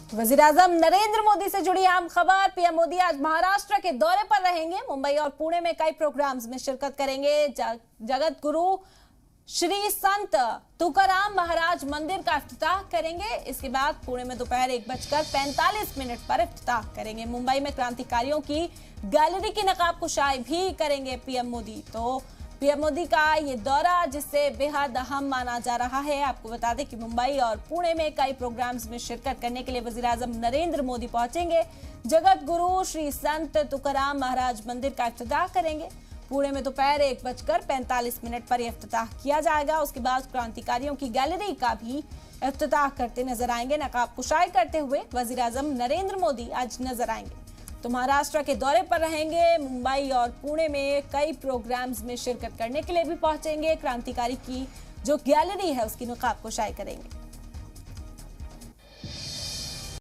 वजीर-ए-आज़म नरेंद्र मोदी से जुड़ी अहम खबर। पीएम मोदी आज महाराष्ट्र के दौरे पर रहेंगे। मुंबई और पुणे में कई प्रोग्राम्स में शिरकत करेंगे। जगत गुरु श्री संत तुकाराम महाराज मंदिर का इफ्तिताह करेंगे। इसके बाद पुणे में दोपहर 1:45 पर इफ्तिताह करेंगे। मुंबई में क्रांतिकारियों की गैलरी की नकाबकुशाई भी करेंगे पीएम मोदी। तो पीएम मोदी का ये दौरा जिससे बेहद अहम माना जा रहा है। आपको बता दें कि मुंबई और पुणे में कई प्रोग्राम्स में शिरकत करने के लिए वजीर-ए-आज़म नरेंद्र मोदी पहुंचेंगे। जगत गुरु श्री संत तुकाराम महाराज मंदिर का इफ्तिताह करेंगे। पुणे में दोपहर 1:45 पर यह इफ्तिताह किया जाएगा। उसके बाद क्रांतिकारियों की गैलरी का भी इफ्तिताह करते नजर आएंगे। नकाबकुशाई करते हुए वजीर-ए-आज़म नरेंद्र मोदी आज नजर आएंगे। तो महाराष्ट्र के दौरे पर रहेंगे। मुंबई और पुणे में कई प्रोग्राम्स में शिरकत करने के लिए भी पहुंचेंगे। क्रांतिकारी की जो गैलरी है उसकी नकाबकुशाई करेंगे।